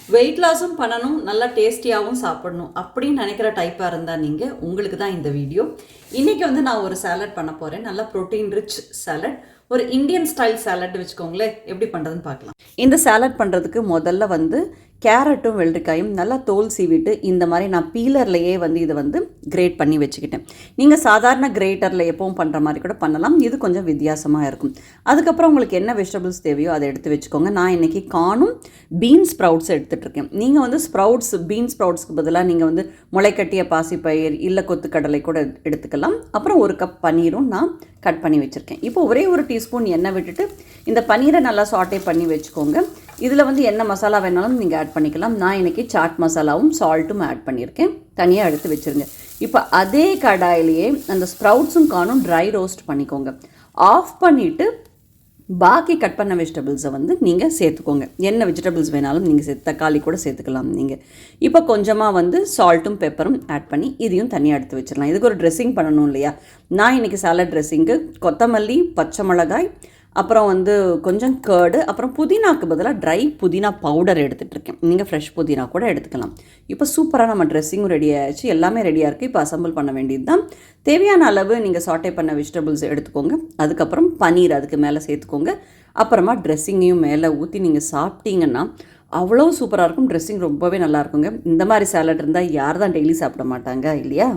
Wait லாஸும் பண்ணணும், நல்லா டேஸ்டியாகவும் சாப்பிடணும் அப்படின்னு நினைக்கிற டைப்பாக இருந்தால் நீங்கள் உங்களுக்கு தான் இந்த வீடியோ. இன்றைக்கி வந்து நான் ஒரு சாலட் பண்ண போகிறேன். நல்லா ப்ரோட்டீன் ரிச் சாலட், ஒரு இந்தியன் ஸ்டைல் சாலட் வச்சுக்கோங்களேன். எப்படி பண்ணுறதுன்னு பார்க்கலாம். இந்த சாலட் பண்ணுறதுக்கு முதல்ல வந்து கேரட்டும் வெள்ளரிக்காயும் நல்லா தோல் சீவிட்டு இந்த மாதிரி நான் பீலர்லையே வந்து இதை வந்து கிரேட் பண்ணி வச்சுக்கிட்டேன். நீங்கள் சாதாரண கிரேட்டரில் எப்பவும் பண்ணுற மாதிரி கூட பண்ணலாம். இது கொஞ்சம் வித்தியாசமாக இருக்கும். அதுக்கப்புறம் உங்களுக்கு என்ன வெஜிடபிள்ஸ் தேவையோ அதை எடுத்து வச்சுக்கோங்க. நான் இன்றைக்கி கார்னும் பீன்ஸ் ஸ்ப்ரவுட்ஸ் எடுத்துகிட்ருக்கேன். நீங்கள் வந்து பீன்ஸ் ஸ்ப்ரவுட்ஸ்க்கு பதிலாக நீங்கள் வந்து முளைக்கட்டிய பாசிப்பயிர் இல்லை கொத்துக்கடலை கூட எடுத்துக்கலாம். அப்புறம் ஒரு கப் பன்னீரும் நான் கட் பண்ணி வச்சுருக்கேன். இப்போ ஒரே ஒரு டீஸ்பூன் எண்ணெய் விட்டுட்டு இந்த பன்னீரை நல்லா சாட்டே பண்ணி வச்சுக்கோங்க. இதில் வந்து என்ன மசாலா வேணாலும் நீங்கள் ஆட் பண்ணிக்கலாம். நான் இன்றைக்கி சாட் மசாலாவும் சால்ட்டும் ஆட் பண்ணியிருக்கேன். தனியாக எடுத்து வச்சுருங்க. இப்போ அதே கடாயிலேயே அந்த ஸ்ப்ரவுட்ஸும் கார்னும் ட்ரை ரோஸ்ட் பண்ணிக்கோங்க. ஆஃப் பண்ணிவிட்டு பாக்கி கட் பண்ண வெஜிடபிள்ஸை வந்து நீங்கள் சேர்த்துக்கோங்க. என்ன வெஜிடபிள்ஸ் வேணாலும் நீங்கள் தக்காளி கூட சேர்த்துக்கலாம் நீங்கள். இப்போ கொஞ்சமாக வந்து சால்ட்டும் பெப்பரும் ஆட் பண்ணி இதையும் தனியாக எடுத்து வச்சிடலாம். இதுக்கு ஒரு ட்ரெஸ்ஸிங் பண்ணணும் இல்லையா? நான் இன்றைக்கி சாலட் ட்ரெஸ்ஸிங்கு கொத்தமல்லி, பச்சை மிளகாய், அப்புறம் வந்து கொஞ்சம் கேர்டு, அப்புறம் புதினாக்கு பதிலாக ட்ரை புதினா பவுடர் எடுத்துகிட்ருக்கேன். நீங்கள் ஃப்ரெஷ் புதினா கூட எடுத்துக்கலாம். இப்போ சூப்பராக நம்ம ட்ரெஸ்ஸிங்கும் ரெடி ஆகிடுச்சு. எல்லாமே ரெடியாக இருக்குது. இப்போ அசம்பிள் பண்ண வேண்டியது தான். தேவையான அளவு நீங்கள் சாட்டே பண்ண வெஜிடபிள்ஸ் எடுத்துக்கோங்க. அதுக்கப்புறம் பன்னீர் அதுக்கு மேலே சேர்த்துக்கோங்க. அப்புறமா ட்ரெஸ்ஸிங்கையும் மேலே ஊற்றி நீங்கள் சாப்பிட்டீங்கன்னா அவ்வளோ சூப்பராக இருக்கும். ட்ரெஸ்ஸிங் ரொம்பவே நல்லா இருக்குங்க. இந்த மாதிரி சாலட் இருந்தால் யார் தான் டெய்லி சாப்பிட மாட்டாங்க இல்லையா?